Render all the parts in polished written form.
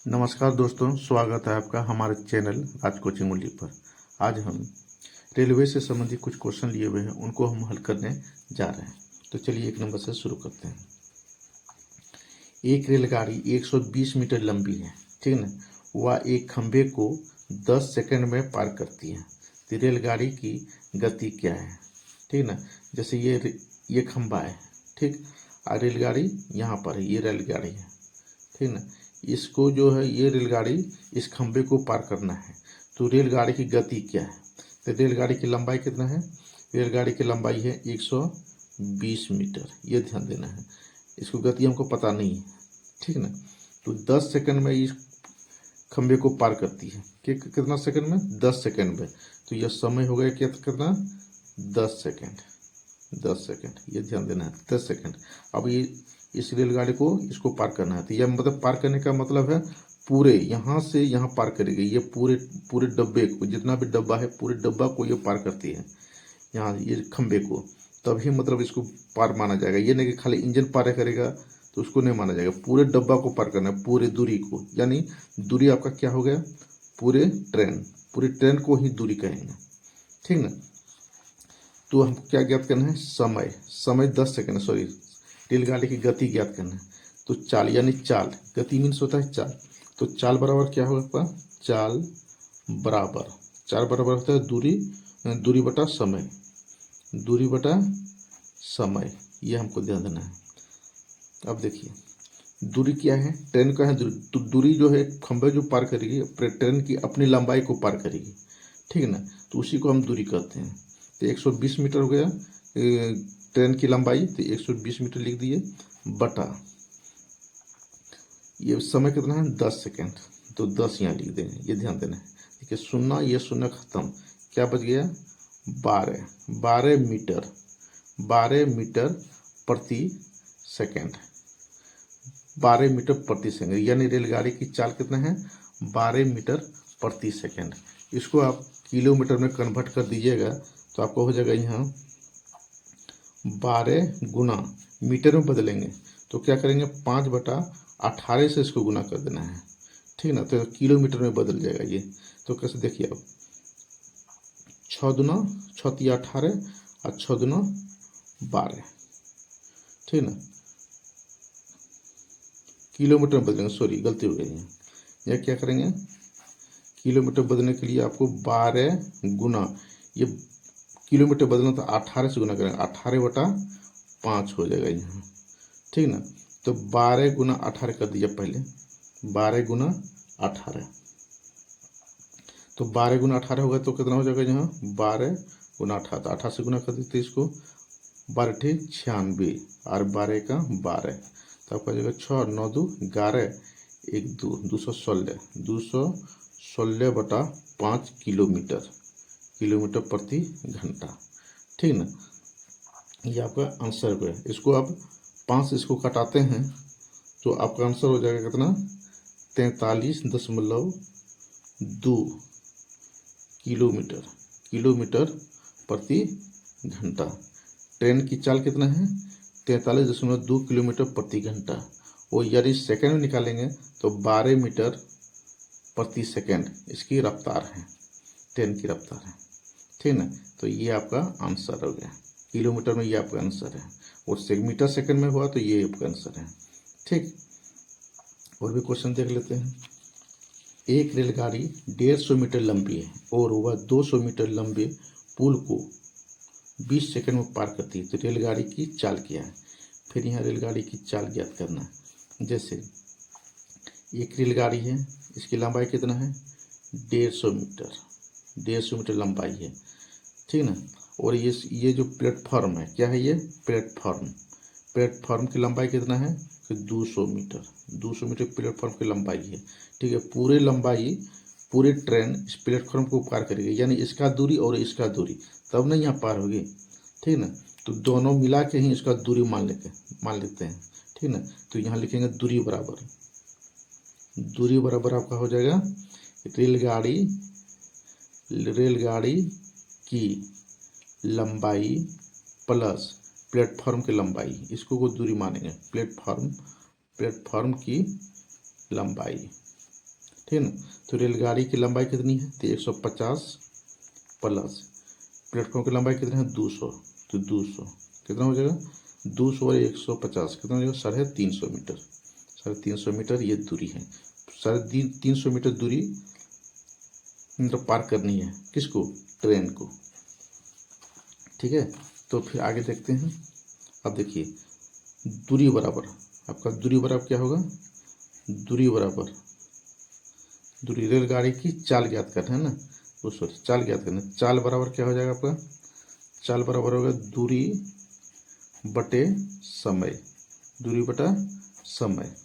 नमस्कार दोस्तों, स्वागत है आपका हमारे चैनल राज कोचिंग मूल्य पर। आज हम रेलवे से संबंधित कुछ क्वेश्चन लिए हुए हैं, उनको हम हल करने जा रहे हैं। तो चलिए 1 नंबर से शुरू करते हैं। एक रेलगाड़ी 120 मीटर लंबी है, ठीक ना। वह एक खंभे को 10 सेकंड में पार करती है। तो रेलगाड़ी की गति क्या है, ठीक ना। जैसे ये खंभा है, ठीक, और रेलगाड़ी यहाँ पर है, ये रेलगाड़ी है, ठीक ना। इसको जो है, ये रेलगाड़ी इस खंभे को पार करना है, तो रेलगाड़ी की गति क्या है। तो रेलगाड़ी की लंबाई कितना है, रेलगाड़ी की लंबाई है 120 मीटर, ये ध्यान देना है। इसको गति हमको पता नहीं है, ठीक ना। तो 10 सेकंड में इस खंभे को पार करती है। कितना सेकंड में, 10 सेकंड में। तो यह समय हो गया कितना, 10 सेकंड, 10 सेकंड, ये ध्यान देना है, 10 सेकंड। अब ये इस रेलगाड़ी को इसको पार करना है। तो यह मतलब पार करने का मतलब है पूरे यहाँ से यहाँ पार करेगी। ये पूरे डब्बे को, जितना भी डब्बा है, पूरे डब्बा को ये पार करती है, यहाँ ये खंबे को, तभी मतलब इसको पार माना जाएगा। ये नहीं कि खाली इंजन पार करेगा तो उसको नहीं माना जाएगा। पूरे डब्बा को पार करना है, पूरे दूरी को, यानी दूरी आपका क्या हो गया, पूरे ट्रेन को ही दूरी कहेंगे, ठीक ना। तो हमको क्या ज्ञात करना है, समय 10 सेकंड, सॉरी, रेलगाड़ी की गति ज्ञात करना है। तो चाल, यानी चाल, गति मीन्स होता है चाल। तो चाल बराबर क्या होगा आपका, चाल बराबर होता है दूरी बटा समय, ये हमको ध्यान देना है। अब देखिए दूरी क्या है, ट्रेन का है दूरी, तो दूरी जो है खंभे जो पार करेगी, ट्रेन की अपनी लंबाई को पार करेगी, ठीक है ना। तो उसी को हम दूरी कहते हैं। तो 120 मीटर हो गया ट्रेन की लंबाई, तो 120 मीटर लिख दिए, बटा ये समय कितना है, 10 सेकंड, तो 10 यहाँ लिख देंगे, ये ध्यान देना है। देखिए शून्य, ये शून्य खत्म, क्या बच गया, 12 मीटर प्रति सेकंड, 12 मीटर प्रति सेकंड, यानी रेलगाड़ी की चाल कितना है, 12 मीटर प्रति सेकंड। इसको आप किलोमीटर में कन्वर्ट कर दीजिएगा तो आपको हो जाएगा यहाँ 12 गुना, मीटर में बदलेंगे तो क्या करेंगे, 5/18 से इसको गुना कर देना है, ठीक ना। तो किलोमीटर में बदल जाएगा ये। तो कैसे, देखिए अब 6×6 = 18 और 6×12, ठीक ना। किलोमीटर में बदलेंगे, सॉरी गलती हो गई है। यह क्या करेंगे, किलोमीटर बदलने के लिए आपको 12 गुना, ये किलोमीटर बदलना तो 18 से गुना करेंगे, 18/5 हो जाएगा यहाँ, ठीक ना। तो 12 गुना 18 कर दीजिए पहले, 12 गुना 18, तो 12 गुना 18 होगा तो कितना हो जाएगा यहाँ, 12 गुना 18, तो 18 से गुना कर देते इसको, 12 ठीक 96 और 12 का 12, तो आपका जाएगा 6 और 9 2 11, 1 2 216/5 किलोमीटर प्रति घंटा, ठीक ना। ये आपका आंसर है। इसको आप 5 से इसको कटाते हैं तो आपका आंसर हो जाएगा कितना, 43.2 किलोमीटर प्रति घंटा। ट्रेन की चाल कितना है, 43.2 किलोमीटर प्रति घंटा। और यदि सेकंड में निकालेंगे तो 12 मीटर प्रति सेकंड इसकी रफ्तार है, ट्रेन की रफ्तार है, ठीक ना। तो ये आपका आंसर हो गया, किलोमीटर में ये आपका आंसर है, और मीटर सेकंड में हुआ तो ये आपका आंसर है, ठीक। और भी क्वेश्चन देख लेते हैं। एक रेलगाड़ी 150 मीटर लंबी है और वह 200 मीटर लंबे पुल को 20 सेकंड में पार करती है। तो रेलगाड़ी की चाल क्या है। फिर यहाँ रेलगाड़ी की चाल ज्ञात करना है। जैसे एक रेलगाड़ी है, इसकी लंबाई कितना है, 150 मीटर लंबाई है, ठीक ना। और ये जो प्लेटफॉर्म है, क्या है ये, प्लेटफॉर्म की लंबाई कितना है, 200 मीटर प्लेटफॉर्म की लंबाई है, ठीक है। पूरे ट्रेन इस प्लेटफॉर्म को पार करेगी, यानी इसका दूरी और इसका दूरी, तब नहीं यहाँ पार होगी, ठीक ना। तो दोनों मिला के ही इसका दूरी मान लेते हैं, ठीक ना। तो यहाँ लिखेंगे दूरी बराबर आपका हो जाएगा रेलगाड़ी की लंबाई प्लस प्लेटफॉर्म की लंबाई, इसको दूरी मानेंगे, प्लेटफॉर्म की लंबाई, ठीक है ना। तो रेलगाड़ी की लंबाई कितनी है, तो 150 प्लस प्लेटफॉर्म की लंबाई कितनी है, 200, तो 200 कितना हो जाएगा, 200 और 150 कितना हो जाएगा, 350 मीटर। 350 मीटर ये दूरी है, 350 मीटर दूरी मतलब पार करनी है, किसको, ट्रेन को। ठीक है, तो फिर आगे देखते हैं। अब देखिए दूरी बराबर, आपका दूरी बराबर क्या होगा, दूरी बराबर, दूरी रेलगाड़ी की चाल ज्ञात करना है ना, वो सॉरी चाल ज्ञात करना, चाल बराबर क्या हो जाएगा आपका, चाल बराबर होगा दूरी बटे समय, दूरी बटा समय।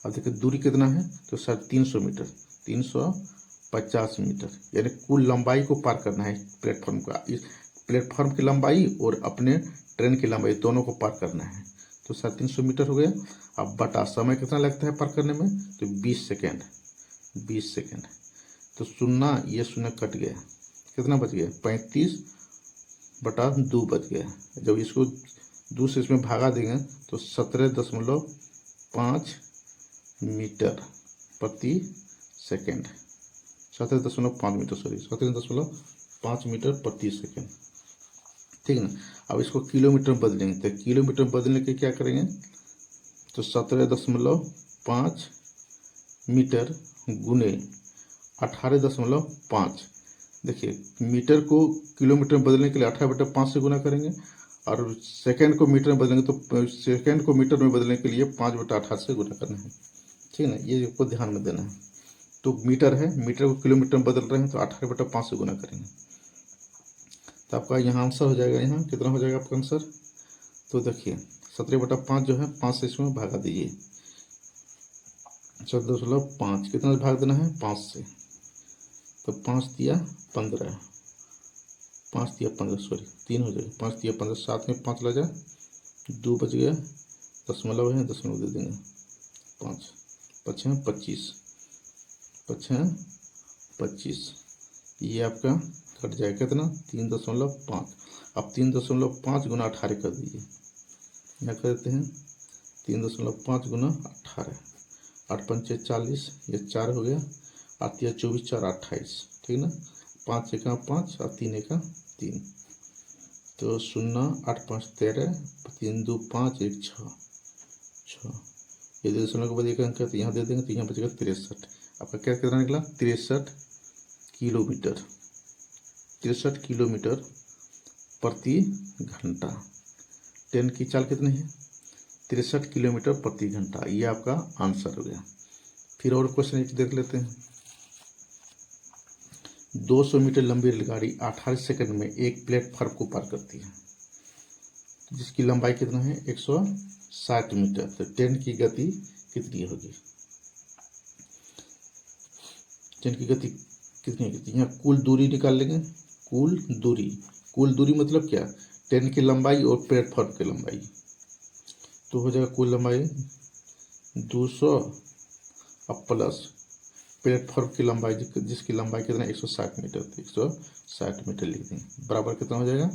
अब देखिए दूरी कितना है, तो 350 मीटर, 350 मीटर, यानी कुल लंबाई को पार करना है प्लेटफॉर्म का, इस प्लेटफॉर्म की लंबाई और अपने ट्रेन की लंबाई दोनों को पार करना है। तो 350 मीटर हो गया। अब बटा समय कितना लगता है पार करने में, तो 20 सेकेंड, 20 सेकेंड। तो शून्य ये शून्य कट गया, कितना बच गया, 35/2 बच गया। जब इसको 2 से इसमें भागा देंगे तो 17.5 मीटर प्रति सेकेंड, 17.5 मीटर, सॉरी 17.5 मीटर प्रति सेकेंड। ठीक है ना। अब इसको किलोमीटर में बदलेंगे, तो किलोमीटर में बदलने के क्या करेंगे, तो 17.5 मीटर गुने 18.5। देखिए मीटर को किलोमीटर में बदलने के लिए 18/5 से गुना करेंगे, और सेकंड को मीटर में बदलेंगे तो सेकंड को मीटर में बदलने के लिए 5/18 से गुना करना है। ठीक है ना, ये आपको ध्यान में देना है। तो मीटर है, मीटर को किलोमीटर में बदल रहे हैं तो 18/5 से गुना करेंगे, तो आपका यहाँ आंसर हो जाएगा, यहाँ कितना हो जाएगा आपका आंसर, तो देखिए 17/5 जो है 5 से इसमें भागा दीजिए, 14.5 कितना भाग देना है, 5 से, तो 5 दिया 15, 5 दिया 15, सॉरी 3 हो जाएगा, 5 दिया 15, 7 में 5 लगा, 2 बच गया, दशमलव है, दशमलव दे देंगे, 5 5 25, 5 25, ये आपका कट जाएगा कितना, 3.5। अब 3.5 गुना 18 कर दीजिए, क्या करते हैं, 3.5 गुना 18, 8 पंचे 40, ये 4 हो गया, 8 या 24, 4 28, ठीक ना, 5 एका 5 और 3 एका 3, तो 0 8 5 13, 3 2 5 1 6, ये दशमलव के बाद एक अंक है तो यहाँ दे देंगे, तो यहाँ बचेगा 63। आपका क्या कितना निकला, 63 किलोमीटर, 63 किलोमीटर प्रति घंटा। ट्रेन की चाल कितनी है, 63 किलोमीटर प्रति घंटा, ये आपका आंसर हो गया। फिर और क्वेश्चन एक देख लेते हैं। 200 मीटर लंबी रेलगाड़ी 28 सेकंड में एक प्लेटफॉर्म को पार करती है, जिसकी लंबाई कितना है, 160 मीटर। तो ट्रेन की गति कितनी होगी, ट्रेन की गति कितनी होगी, यहाँ कुल दूरी निकाल लेंगे, कुल दूरी मतलब क्या, ट्रेन की लंबाई और प्लेटफॉर्म की लंबाई, तो हो जाएगा कुल लंबाई 200 अब प्लस प्लेटफॉर्म की लंबाई जिसकी लंबाई कितना 160 मीटर, तो 160 मीटर लिख देंगे, बराबर कितना हो जाएगा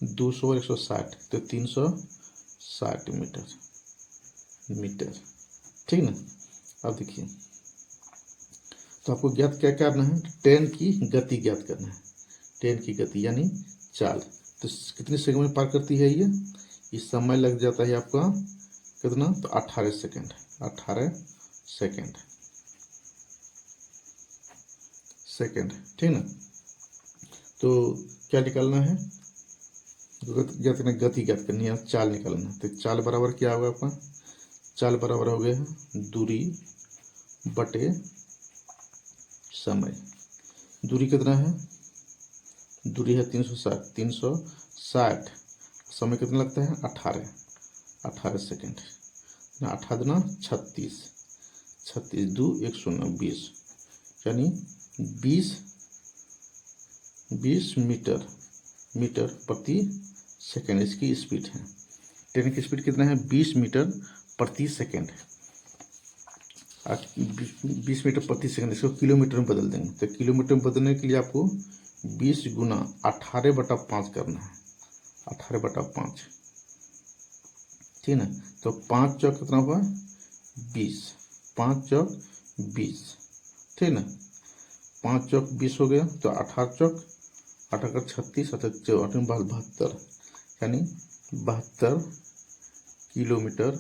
200 और 160, तो 360 मीटर। ठीक ना। अब देखिए, तो आपको ज्ञात क्या करना है, ट्रेन की गति ज्ञात करना है, ट्रेन की गति यानी चाल, तो कितने सेकंड में पार करती है ये, इस समय लग जाता है आपका कितना, तो 18 सेकंड, 18 सेकंड, ठीक ना। तो क्या निकालना है, गति ज्ञात करनी है, चाल निकालना है, तो चाल बराबर क्या होगा आपका, चाल बराबर हो गया दूरी बटे समय। दूरी कितना है, दूरी है 360, समय कितना लगता है 18 सेकेंड, 8 दूना 36, 2 1 0 20, यानी 20 मीटर प्रति सेकेंड इसकी स्पीड है। ट्रेन की स्पीड कितना है, 20 मीटर प्रति सेकेंड, 20 मीटर प्रति सेकेंड, इसको किलोमीटर में बदल देंगे, तो किलोमीटर में बदलने के लिए आपको 20 गुना 18/5 करना है, 18/5, ठीक है ना। तो 5 चौक कितना हुआ 20, 5 चौक 20, ठीक ना। 5 चौक 20 हो गया, तो 18 चौक 8 36, 8 72, यानी 72 किलोमीटर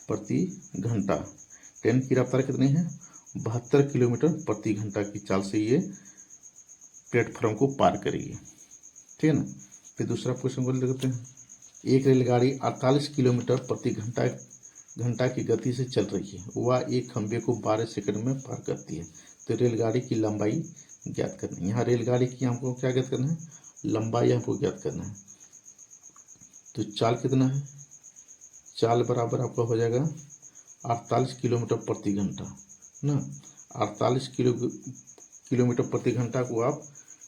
प्रति घंटा। ट्रेन की रफ्तार कितनी है? 72 किलोमीटर प्रति घंटा की चाल से ये प्लेटफॉर्म को पार करेगी, ठीक है ना। फिर दूसरा क्वेश्चन को देखते हैं। एक रेलगाड़ी 48 किलोमीटर प्रति घंटा की गति से चल रही है, वह एक खंभे को 12 सेकंड में पार करती है। तो रेलगाड़ी की लंबाई ज्ञात करनी है। यहाँ रेलगाड़ी की हमको क्या ज्ञात करना है? लंबाई हमको ज्ञात करना है। तो चाल कितना है? चाल बराबर आपका हो जाएगा 48 किलोमीटर प्रति घंटा ना। 48 किलोमीटर प्रति घंटा को आप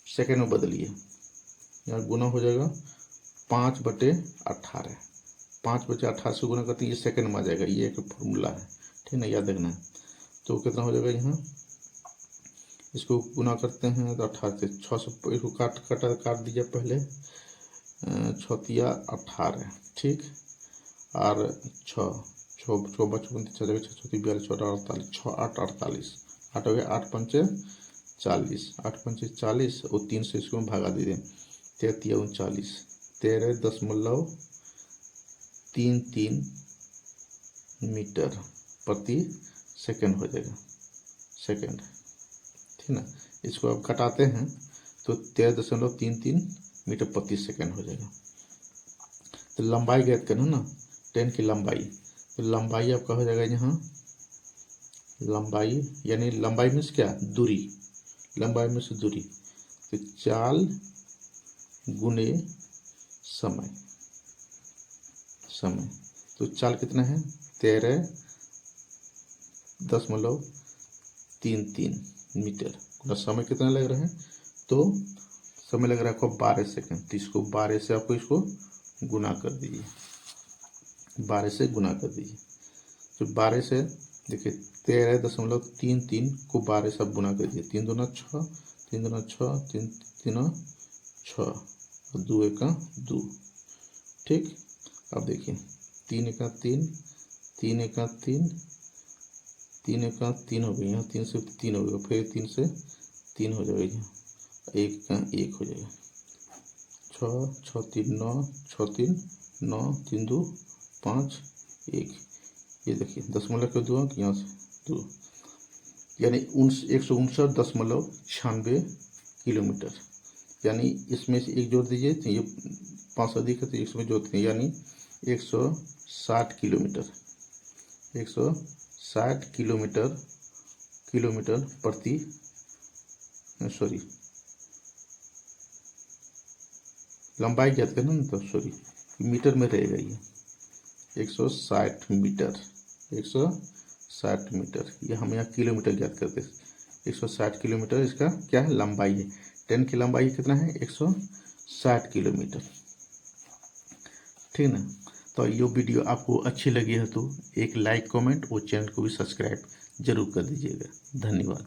सेकंड में बदलिए, यहाँ गुना हो जाएगा 5/18। 5/18 से गुना करते ये सेकंड में आ जाएगा। ये एक फॉर्मूला है, ठीक ना, याद रखना है। तो कितना हो जाएगा? यहाँ इसको गुना करते हैं तो 18 से 6 से इसको काट दीजिए पहले। 6 18, ठीक। और 6 बचपन 6 जगह 6 42 48, 6 8 48, 8 हो गया, 8 पंचे 40, 8 पंचे 40 और 3 से इसको भागा दीजिए। 33 39, 13.33 मीटर प्रति सेकंड हो जाएगा, सेकंड, ठीक ना। इसको अब घटाते हैं तो 13.33 मीटर प्रति सेकंड हो जाएगा। तो लंबाई ज्ञात करना ना, ट्रेन की लंबाई। तो लंबाई आपका हो जाएगा यहाँ लंबाई, यानी लंबाई मीन्स क्या? दूरी। लंबाई मीन्स दूरी। तो चाल गुने समय। तो चाल कितना है? 13.33 मीटर। समय कितना लग रहा है? तो समय लग रहा है आपको 12 सेकंड। तो इसको 12 से आपको इसको गुना कर दीजिए, 12 से गुना कर दीजिए। तो 12 से देखिए 13.33 को 12 से आप गुना कर दीजिए। 3 दूना 6, 3 दूना 6, 3 3 6 और 2 1 2, ठीक। अब देखिए 3 1 3, 3 1 3, 3 1 3 हो गई, यहाँ 3 से 3 हो गया, फिर 3 से 3 हो जाएगा, यहाँ 1 का 1 हो जाएगा। 6 6 3 9, 6 3 9, 3 2 5 1। ये देखिए 0.2 यहाँ से 2, यानी 159.96 किलोमीटर। यानी इसमें से एक जोड़ दीजिए तो ये 5 अधिक है, तो इसमें जोड़ते हैं, यानी 160 किलोमीटर, 160 किलोमीटर प्रति, सॉरी लंबाई ज्ञात करना ना, तो सॉरी मीटर में रहेगा ये 160 मीटर, 160 मीटर। ये हम यहाँ किलोमीटर ज्ञात करते हैं। 160 किलोमीटर इसका क्या है? लंबाई है। ट्रेन की लंबाई कितना है? 160 किलोमीटर, ठीक ना। तो ये वीडियो आपको अच्छी लगी है तो एक लाइक, कमेंट और चैनल को भी सब्सक्राइब जरूर कर दीजिएगा। धन्यवाद।